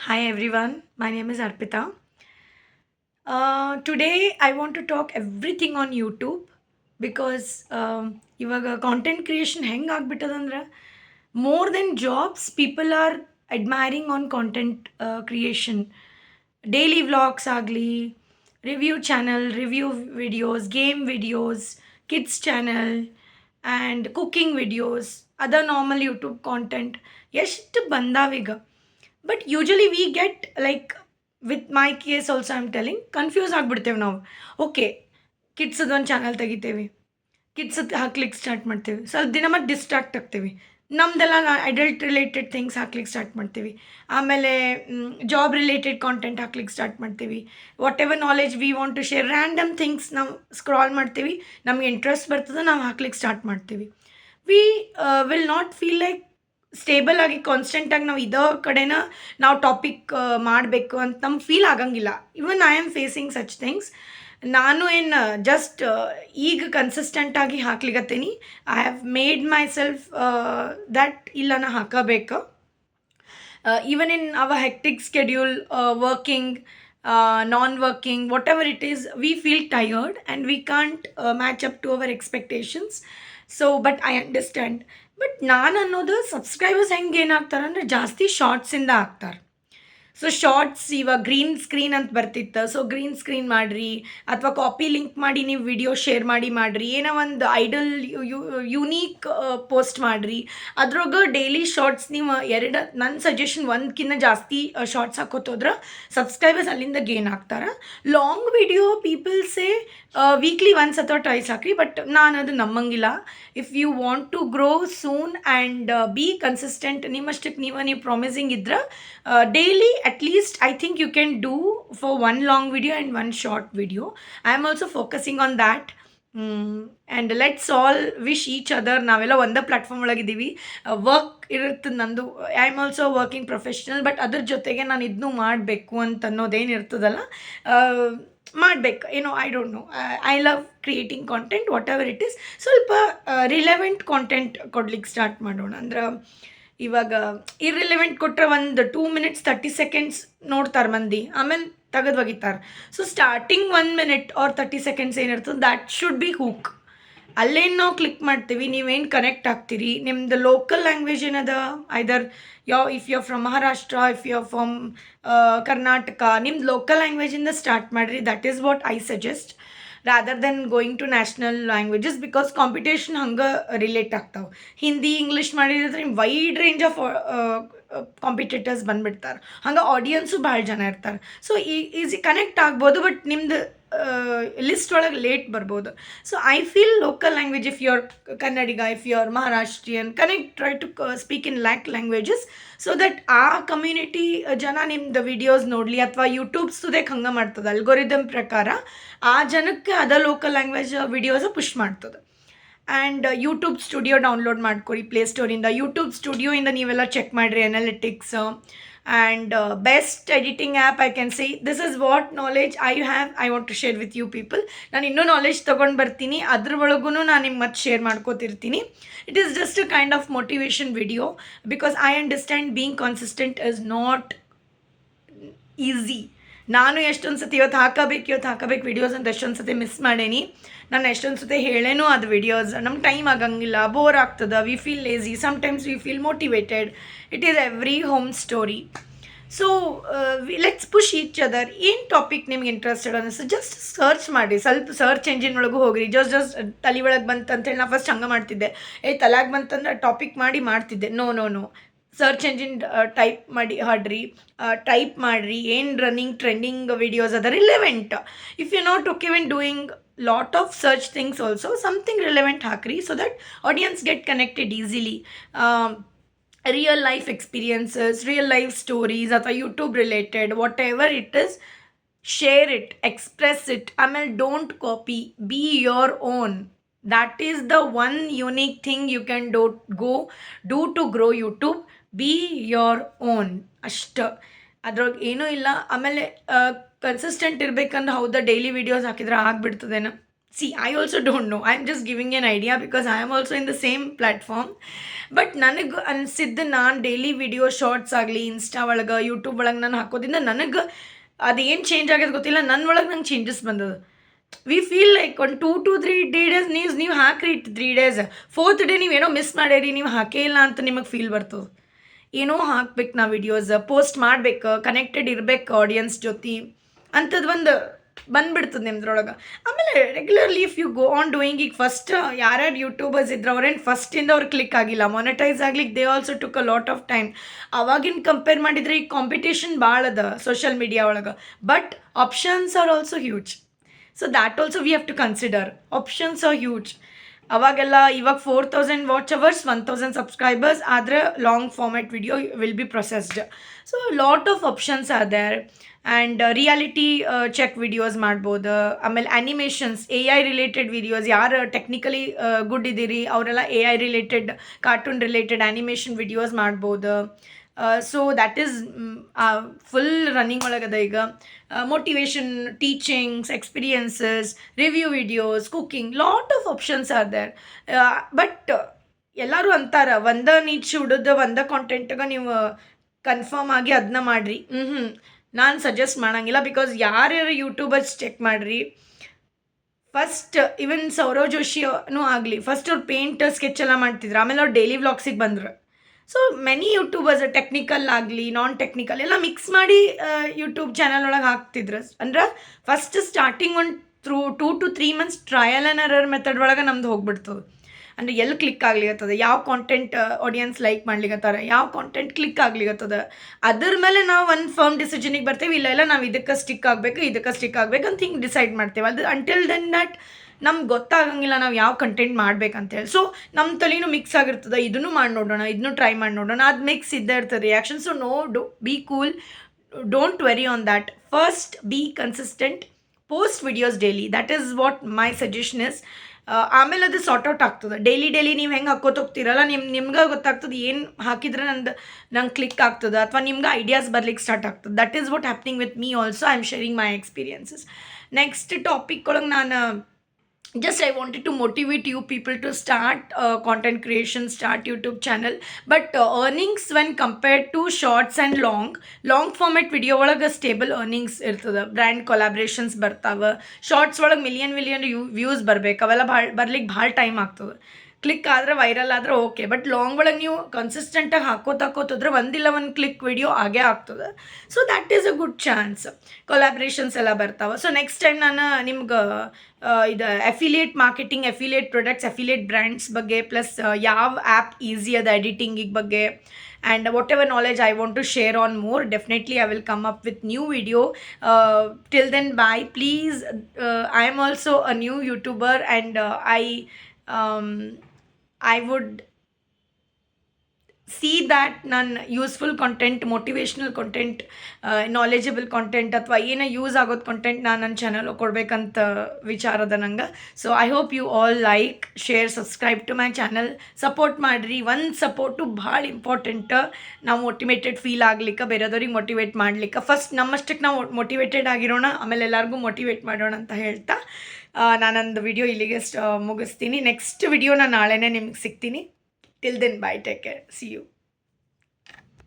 Hi everyone, my name is Arpita. Today I want to talk everything on YouTube because ಇವಾಗ content creation ಹೆಂಗೆ ಆಗ್ಬಿಟ್ಟದಂದ್ರೆ more than jobs people are admiring on content creation daily vlogs ಆಗಲಿ review channel review videos game videos kids channel and cooking videos other normal YouTube content ಎಷ್ಟು ಬಂದಾವೀಗ but usually we get like with my case also I am telling confuse ಆಗಿಬಿಡ್ತೇವೆ ನಾವು okay ಕಿಡ್ಸದ್ದು ಒಂದು channel ತೆಗಿತೇವೆ ಕಿಡ್ಸದ್ದು ಹಾಕ್ಲಿಕ್ಕೆ start ಮಾಡ್ತೇವೆ ಸ್ವಲ್ಪ ದಿನ ಮತ್ತೆ ಡಿಸ್ಟ್ರಾಕ್ಟ್ ಆಗ್ತೇವೆ ನಮ್ದೆಲ್ಲ ಅಡಲ್ಟ್ ರಿಲೇಟೆಡ್ ಥಿಂಗ್ಸ್ ಹಾಕ್ಲಿಕ್ಕೆ ಸ್ಟಾರ್ಟ್ ಮಾಡ್ತೀವಿ ಆಮೇಲೆ ಜಾಬ್ ರಿಲೇಟೆಡ್ ಕಾಂಟೆಂಟ್ ಹಾಕ್ಲಿಕ್ಕೆ ಸ್ಟಾರ್ಟ್ ಮಾಡ್ತೀವಿ whatever knowledge we want to share random things ನಾವು ಸ್ಕ್ರಾಲ್ ಮಾಡ್ತೀವಿ ನಮ್ಗೆ ಇಂಟ್ರೆಸ್ಟ್ ಬರ್ತದೆ ನಾವು ಹಾಕ್ಲಿಕ್ಕೆ ಸ್ಟಾರ್ಟ್ ಮಾಡ್ತೀವಿ we will not feel like stable ಆಗಿ ಕಾನ್ಸ್ಟೆಂಟಾಗಿ ನಾವು ಇದೋ ಕಡೆನ ನಾವು ಟಾಪಿಕ್ ಮಾಡಬೇಕು ಅಂತ ನಮ್ಗೆ ಫೀಲ್ ಆಗಂಗಿಲ್ಲ even I am facing such things ನಾನು ಏನು ಜಸ್ಟ್ ಈಗ ಕನ್ಸಿಸ್ಟೆಂಟಾಗಿ ಹಾಕ್ಲಿಕತ್ತೀನಿ I have made myself that ಇಲ್ಲ ನಾ ಹಾಕಬೇಕು even in our hectic schedule, working, non-working, whatever it is, we feel tired and we can't match up to our expectations. So, but I understand. But ನಾನು ಅನ್ನೋದು subscribers ಹೆಂಗೆ ಏನಾಗ್ತಾರೆ ಅಂದರೆ ಜಾಸ್ತಿ ಶಾರ್ಟ್ಸಿಂದ ಆಗ್ತಾರೆ. ಸೊ ಶಾರ್ಟ್ಸ್ ಇವಾಗ ಗ್ರೀನ್ ಸ್ಕ್ರೀನ್ ಅಂತ ಬರ್ತಿತ್ತು. ಸೊ ಗ್ರೀನ್ ಸ್ಕ್ರೀನ್ ಮಾಡಿರಿ ಅಥವಾ ಕಾಪಿ ಲಿಂಕ್ ಮಾಡಿ ನೀವು ವಿಡಿಯೋ ಶೇರ್ ಮಾಡಿರಿ ಏನೋ ಒಂದು ಐಡಲ್ ಯುನೀಕ್ ಪೋಸ್ಟ್ ಮಾಡಿರಿ ಅದ್ರೊಳಗೆ ಡೈಲಿ ಶಾರ್ಟ್ಸ್ ನೀವು ನನ್ನ ಸಜೆಷನ್ ಒಂದಕ್ಕಿಂತ ಜಾಸ್ತಿ ಶಾರ್ಟ್ಸ್ ಹಾಕೋತೋದ್ರೆ ಸಬ್ಸ್ಕ್ರೈಬರ್ಸ್ ಅಲ್ಲಿಂದ ಗೇನ್ ಆಗ್ತಾರೆ. ಲಾಂಗ್ ವಿಡಿಯೋ ಪೀಪಲ್ಸೇ ವೀಕ್ಲಿ ಒನ್ಸ್ ಅಥವಾ ಟ್ವೈಸ್ ಹಾಕ್ರಿ ಬಟ್ ನಾನು ಅದು ನಂಬಂಗಿಲ್ಲ. If you want to grow soon and be consistent ನಿಮ್ಮಷ್ಟಕ್ಕೆ ನೀವು ಪ್ರಾಮಿಸಿಂಗ್ ಇದ್ರೆ daily at least I think you can do for one long video and one short video. I am also focusing on that. And let's all wish each other ನಾವೆಲ್ಲ ಒಂದೇ platform ಒಳಗಿದ್ದೀವಿ. Work ಇರುತ್ತೆ ನಂದು. I am also working professional but ಅದ್ರ ಜೊತೆಗೆ ನಾನು ಇದನ್ನೂ ಮಾಡಬೇಕು ಅಂತ ಅನ್ನೋದೇನು ಇರ್ತದಲ್ಲ ಮಾಡಬೇಕು ಏನೋ I don't know. I love creating content what ever it is. ಸ್ವಲ್ಪ ರಿಲೆವೆಂಟ್ ಕಾಂಟೆಂಟ್ ಕೊಡ್ಲಿಕ್ಕೆ ಸ್ಟಾರ್ಟ್ ಮಾಡೋಣ. ಅಂದ್ರೆ ಇವಾಗ ಇರ್ರಿಲೆವೆಂಟ್ ಕೊಟ್ಟರೆ ಒಂದು 2 minutes 30 seconds ನೋಡ್ತಾರೆ ಮಂದಿ, ಆಮೇಲೆ ತೆಗೆದು ಒಗಿತಾರೆ. So starting 1 minute or 30 seconds ಏನಿರ್ತದೆ ದ್ಯಾಟ್ ಶುಡ್ ಬಿ ಹೂಕ್. ಅಲ್ಲೇನು ನಾವು ಕ್ಲಿಕ್ ಮಾಡ್ತೀವಿ, ನೀವೇನು ಕನೆಕ್ಟ್ ಆಗ್ತೀರಿ, ನಿಮ್ದು ಲೋಕಲ್ ಲ್ಯಾಂಗ್ವೇಜ್ ಏನದ, either if you from Maharashtra, if you from Karnataka, ನಿಮ್ದು ಲೋಕಲ್ ಲ್ಯಾಂಗ್ವೇಜಿಂದ ಸ್ಟಾರ್ಟ್ ಮಾಡಿರಿ. That is what I suggest rather than going to national languages because competition ಹಂಗೆ ರಿಲೇಟ್ ಆಗ್ತಾವೆ. ಹಿಂದಿ ಇಂಗ್ಲೀಷ್ ಮಾಡಿದ್ರೆ ವೈಡ್ ರೇಂಜ್ ಆಫ್ ಕಾಂಪಿಟೇಟರ್ಸ್ ಬಂದುಬಿಡ್ತಾರೆ. ಹಂಗೆ ಆಡಿಯನ್ಸು ಭಾಳ ಜನ ಇರ್ತಾರೆ. ಸೊ ಈಸಿ ಕನೆಕ್ಟ್ ಆಗ್ಬೋದು ಬಟ್ ನಿಮ್ದು ಲಿಸ್ಟ್ ಒಳಗೆ ಲೇಟ್ ಬರ್ಬೋದು. So I feel local language if you are Kannadiga, if you are ಮಹಾರಾಷ್ಟ್ರಿಯನ್, connect try to speak in languages so that ಆ ಕಮ್ಯುನಿಟಿ ಜನ ನಿಮ್ದು ವಿಡಿಯೋಸ್ ನೋಡಲಿ. ಅಥವಾ ಯೂಟ್ಯೂಬ್ಸ್ದಕ್ಕೆ ಹಂಗೆ ಮಾಡ್ತದೆ ಅಲ್ಗೋರಿದಮ್ ಪ್ರಕಾರ ಆ ಜನಕ್ಕೆ ಅದ ಲೋಕಲ್ ಲ್ಯಾಂಗ್ವೇಜ್ ವಿಡಿಯೋಸ ಪುಷ್ ಮಾಡ್ತದೆ. ಆ್ಯಂಡ್ ಯೂಟ್ಯೂಬ್ ಸ್ಟುಡಿಯೋ ಡೌನ್ಲೋಡ್ ಮಾಡ್ಕೊರಿ ಪ್ಲೇಸ್ಟೋರಿಂದ. ಯೂಟ್ಯೂಬ್ ಸ್ಟುಡಿಯೋಯಿಂದ ನೀವೆಲ್ಲ ಚೆಕ್ ಮಾಡಿರಿ analytics and best editing app I can see. This is what knowledge I have I want to share with you people. ನಾನು ಇನ್ನೂ knowledge ತೊಗೊಂಡು ಬರ್ತೀನಿ, ಅದ್ರ ಒಳಗೂ ನಾನು ನಿಮ್ಗೆ ಮತ್ತೆ ಶೇರ್ ಮಾಡ್ಕೋತಿರ್ತೀನಿ. It is just a kind of motivation video because I understand being consistent is not easy. ನಾನು ಎಷ್ಟೊಂದು ಸತಿ ಇವತ್ತು ಹಾಕಬೇಕು ವಿಡಿಯೋಸ್ ಅಂತ ಎಷ್ಟೊಂದು ಸತಿ ಮಿಸ್ ಮಾಡೇನಿ. ನಾನು ಎಷ್ಟೊಂದು ಸತಿ ಹೇಳೇನೋ ಅದು ವಿಡಿಯೋಸ್ ನಮ್ಗೆ ಟೈಮ್ ಆಗಂಗಿಲ್ಲ, ಬೋರ್ ಆಗ್ತದೆ, we feel lazy, sometimes we feel motivated. It is every home story. So let's push each other. ಏನು ಟಾಪಿಕ್ ನಿಮ್ಗೆ ಇಂಟ್ರೆಸ್ಟೆಡ್ ಅನ್ನಿಸ್ತು ಜಸ್ಟ್ ಸರ್ಚ್ ಮಾಡಿ. ಸ್ವಲ್ಪ ಸರ್ಚ್ ಎಂಜಿನ್ ಒಳಗೂ ಹೋಗ್ರಿ. ಜಸ್ಟ್ ತಲೆ ಒಳಗೆ ಬಂತಂತೇಳಿ ನಾನು ಫಸ್ಟ್ ಹಂಗೆ ಮಾಡ್ತಿದ್ದೆ. ತಲೆಗೆ ಬಂತಂದ್ರೆ ಟಾಪಿಕ್ ಮಾಡ್ತಿದ್ದೆ. No no no, search engine type ಮಾಡಿ ಹಾಡ್ರಿ, ಟೈಪ್ ಮಾಡಿರಿ ಏನು ರನ್ನಿಂಗ್ ಟ್ರೆಂಡಿಂಗ್ ವಿಡಿಯೋಸ್ ಅದ relevant. If you not okay when doing lot of search things also something relevant ಹಾಕ್ರಿ so that audience get connected easily. Real life experiences, real life stories ಅಥವಾ YouTube related whatever it is, share it, express it. ಆಮೇಲೆ don't copy, be your own. That is the one unique thing you can do to grow YouTube. Be your own ಅಷ್ಟು, ಅದ್ರೊಳಗೆ ಏನೂ ಇಲ್ಲ. ಆಮೇಲೆ consistent ಇರಬೇಕಂದ್ರೆ ಹೌದಾ daily videos ಹಾಕಿದ್ರೆ ಆಗಿಬಿಡ್ತದೇನೋ, See, I also don't know. I'm just giving an idea because I am also in the same platform. But ನನಗೆ ಅನಿಸಿದ್ದು ನಾನು ಡೈಲಿ ವಿಡಿಯೋ ಶಾರ್ಟ್ಸ್ ಆಗಲಿ ಇನ್ಸ್ಟಾ ಒಳಗೆ ಯೂಟ್ಯೂಬ್ ಒಳಗೆ ನಾನು ಹಾಕೋದ್ರಿಂದ ನನಗೆ ಅದೇನು ಚೇಂಜ್ ಆಗೋದು ಗೊತ್ತಿಲ್ಲ, ನನ್ನ ಒಳಗೆ ನಂಗೆ ಚೇಂಜಸ್ ಬಂದದ. ವಿ ಫೀಲ್ ಲೈಕ್ ಒಂದು 2 to 3 days ನೀವು ಹಾಕ್ರಿ 3 days, 4th ಡೇ ನೀವೇನೋ ಮಿಸ್ ಮಾಡ್ಯಾರಿ, ನೀವು ಹಾಕೇ ಇಲ್ಲ ಅಂತ ನಿಮಗೆ ಫೀಲ್ ಬರ್ತದೆ. ಏನೋ ಹಾಕ್ಬೇಕು ನಾ ವಿಡಿಯೋಸ್ ಪೋಸ್ಟ್ ಮಾಡ್ಬೇಕು, ಕನೆಕ್ಟೆಡ್ ಇರ್ಬೇಕು ಆಡಿಯನ್ಸ್ ಜೊತೆ ಅಂಥದ್ದು ಒಂದು ಬಂದ್ಬಿಡ್ತದೆ ನಿಮ್ದ್ರೊಳಗೆ. ಆಮೇಲೆ regularly if you go on doing, ಈಗ ಫಸ್ಟ್ ಯಾರ್ಯಾರು ಯೂಟ್ಯೂಬರ್ಸ್ ಇದ್ರು ಅವ್ರೇನು ಫಸ್ಟಿಂದ ಅವ್ರು ಕ್ಲಿಕ್ ಆಗಿಲ್ಲ, ಮೊನೆಟೈಸ್ ಆಗ್ಲಿಕ್ಕೆ they also took a lot of time. ಅವಾಗಿನ ಕಂಪೇರ್ ಮಾಡಿದರೆ ಈಗ ಕಾಂಪಿಟೇಷನ್ ಭಾಳ ಅದ ಸೋಷಿಯಲ್ ಮೀಡಿಯಾ ಒಳಗೆ, but options are also huge. So that also we have to consider. Options are huge. ಅವಾಗೆಲ್ಲ ಇವಾಗ 4000 ವಾಚ್ ಅವರ್ಸ್, 1000 ಸಬ್ಸ್ಕ್ರೈಬರ್ಸ್ ಆದರೆ long format video will be processed. So lot of options are there. And reality check videos ಮಾಡ್ಬೋದು. ಆಮೇಲೆ animations, A I related videos, ಯಾರು technically good ಇದ್ದೀರಿ ಅವರೆಲ್ಲ A I related, cartoon related animation videos ಮಾಡ್ಬೋದು. So that is full running ಒಳಗದ ಈಗ. Motivation, teachings, experiences, review videos, cooking, lot of options are there. But ಎಲ್ಲರೂ ಅಂತಾರೆ ಒಂದೇ ನೀಚ್ ಹಿಡಿದು ಒಂದೇ ಕಾಂಟೆಂಟ್ಗೆ ನೀವು ಕನ್ಫರ್ಮ್ ಆಗಿ ಅದನ್ನ ಮಾಡಿರಿ. ನಾನು ಸಜೆಸ್ಟ್ ಮಾಡೋಂಗಿಲ್ಲ. ಬಿಕಾಸ್ ಯಾರ್ಯಾರು ಯೂಟ್ಯೂಬರ್ಸ್ ಚೆಕ್ ಮಾಡಿರಿ, ಫಸ್ಟ್ ಇವನ್ ಸೌರವ್ ಜೋಶಿನೂ ಆಗಲಿ, ಫಸ್ಟ್ ಅವ್ರು ಪೇಂಟ್ ಸ್ಕೆಚ್ ಎಲ್ಲ ಮಾಡ್ತಿದ್ರು, ಆಮೇಲೆ ಅವ್ರು ಡೈಲಿ ವ್ಲಾಗ್ಸಿಗೆ ಬಂದರು. ಸೊ ಮೆನಿ ಯೂಟ್ಯೂಬರ್ಸ್ ಟೆಕ್ನಿಕಲ್ ಆಗಲಿ ನಾನ್ ಟೆಕ್ನಿಕಲ್ ಎಲ್ಲ ಮಿಕ್ಸ್ ಮಾಡಿ ಯೂಟ್ಯೂಬ್ ಚಾನಲ್ ಒಳಗೆ ಹಾಕ್ತಿದ್ರು. ಅಂದ್ರೆ ಫಸ್ಟ್ ಸ್ಟಾರ್ಟಿಂಗ್ ಒಂದು 2 to 3 months trial and error method ಒಳಗೆ ನಮ್ದು ಹೋಗ್ಬಿಡ್ತದೆ. ಅಂದರೆ ಎಲ್ಲಿ ಕ್ಲಿಕ್ ಆಗ್ಲಿಕತ್ತದ, ಯಾವ ಕಾಂಟೆಂಟ್ ಆಡಿಯನ್ಸ್ ಲೈಕ್ ಮಾಡ್ಲಿಕತ್ತಾರೆ, ಯಾವ ಕಾಂಟೆಂಟ್ ಕ್ಲಿಕ್ ಆಗ್ಲಿಕತ್ತದ, ಅದ್ರ ಮೇಲೆ ನಾವು ಒಂದು ಫರ್ಮ್ ಡಿಸಿಷನಿಗೆ ಬರ್ತೇವೆ. ಇಲ್ಲ ನಾವು ಇದಕ್ಕೆ ಸ್ಟಿಕ್ ಆಗಬೇಕು, ಇದಕ್ಕೆ ಸ್ಟಿಕ್ ಆಗಬೇಕು ಅಂತ ಹಿಂಗೆ ಡಿಸೈಡ್ ಮಾಡ್ತೇವೆ. ಅದು ಅಂಟಿಲ್ ದೆನ್ ದಟ್ ನಮ್ಗೆ ಗೊತ್ತಾಗಂಗಿಲ್ಲ ನಾವು ಯಾವ ಕಂಟೆಂಟ್ ಮಾಡ್ಬೇಕಂತೇಳಿ. ಸೊ ನಮ್ಮ ತಲೆನೂ ಮಿಕ್ಸ್ ಆಗಿರ್ತದೆ, ಇದನ್ನು ಮಾಡಿ ನೋಡೋಣ, ಇದನ್ನು ಟ್ರೈ ಮಾಡಿ ನೋಡೋಣ, ಅದು ಮಿಕ್ಸ್ ಇದ್ದೇ ಇರ್ತದೆ reaction. So B cool, don't very on that. First B consistent, post videos daily, that is what my suggestion is. ಆಮೇಲೆ ಅದು ಸಾರ್ಟ್ ಔಟ್ ಆಗ್ತದೆ. ಡೈಲಿ ನೀವು ಹೆಂಗೆ ಹಾಕೋತ ಹೋಗ್ತಿರಲ್ಲ, ನಿಮ್ಗೆ ಗೊತ್ತಾಗ್ತದೆ ಏನು ಹಾಕಿದ್ರೆ ನಂಗೆ ಕ್ಲಿಕ್ ಆಗ್ತದೆ, ಅಥವಾ ನಿಮ್ಗೆ ಐಡಿಯಾಸ್ ಬರ್ಲಿಕ್ಕೆ ಸ್ಟಾರ್ಟ್ ಆಗ್ತದೆ. That is what happening with me also. I am sharing my experiences. Next topic ಒಳಗೆ ನಾನು just I wanted to motivate you people to start content creation, start YouTube channel. But earnings when compared to shorts and long format video ಒಳಗೆ stable earnings ಇರ್ತದೆ. Brand collaborations ಬರ್ತಾವೆ. Shorts ಒಳಗೆ million views ಬರ್ಬೇಕು, ಅವೆಲ್ಲ ಬರ್ಲಿಕ್ಕೆ ಭಾಳ time ಆಗ್ತದೆ. Click ಆದರೆ ವೈರಲ್ ಆದರೆ ಓಕೆ, ಬಟ್ ಲಾಂಗ್ ಒಳಗೆ ನೀವು ಕನ್ಸಿಸ್ಟೆಂಟಾಗಿ ಹಾಕೋತೋದ್ರೆ ಒಂದಿಲ್ಲ ಒಂದು ಕ್ಲಿಕ್ ವಿಡಿಯೋ ಆಗೇ ಆಗ್ತದೆ. So that is a good chance. Collaborations ಎಲ್ಲ ಬರ್ತಾವೆ. ಸೊ ನೆಕ್ಸ್ಟ್ ಟೈಮ್ ನಾನು ನಿಮ್ಗೆ ಇದು affiliate marketing, affiliate products, affiliate brands ಬಗ್ಗೆ, ಪ್ಲಸ್ ಯಾವ ಆ್ಯಪ್ ಈಸಿ ಅದ ಎಡಿಟಿಂಗಿಗೆ ಬಗ್ಗೆ, and whatever knowledge I want to share on more, definitely I will come up with new video. Till then, bye. Please, I am also a new YouTuber, and I would see that ನಾನು useful content, motivational content, knowledgeable content ಅಥವಾ ಏನೋ use ಆಗೋದು content ನಾನು ನನ್ನ channel ಕೊಡಬೇಕಂತ ವಿಚಾರದ ನಂಗೆ. So I hope you all like, share, subscribe to my channel. Support ಮಾಡಿರಿ. ಒಂದು ಸಪೋರ್ಟು ಭಾಳ ಇಂಪಾರ್ಟೆಂಟ್. ನಾವು ಮೋಟಿವೇಟೆಡ್ ಫೀಲ್ ಆಗ್ಲಿಕ್ಕೆ, ಬೇರೆದವ್ರಿಗೆ ಮೋಟಿವೇಟ್ ಮಾಡ್ಲಿಕ್ಕೆ ಫಸ್ಟ್ ನಮ್ಮಷ್ಟಕ್ಕೆ ನಾವು ಮೋಟಿವೇಟೆಡ್ ಆಗಿರೋಣ, ಆಮೇಲೆ ಎಲ್ಲರಿಗೂ ಮೋಟಿವೇಟ್ ಮಾಡೋಣ ಅಂತ ಹೇಳ್ತಾ ನಾನೊಂದು ವಿಡಿಯೋ ಇಲ್ಲಿಗೆ ಮುಗಿಸ್ತೀನಿ. ನೆಕ್ಸ್ಟ್ ವಿಡಿಯೋ ನಾನು ನಾಳೆನೇ ನಿಮ್ಗೆ ಸಿಗ್ತೀನಿ. Till then, bye, take care, see you.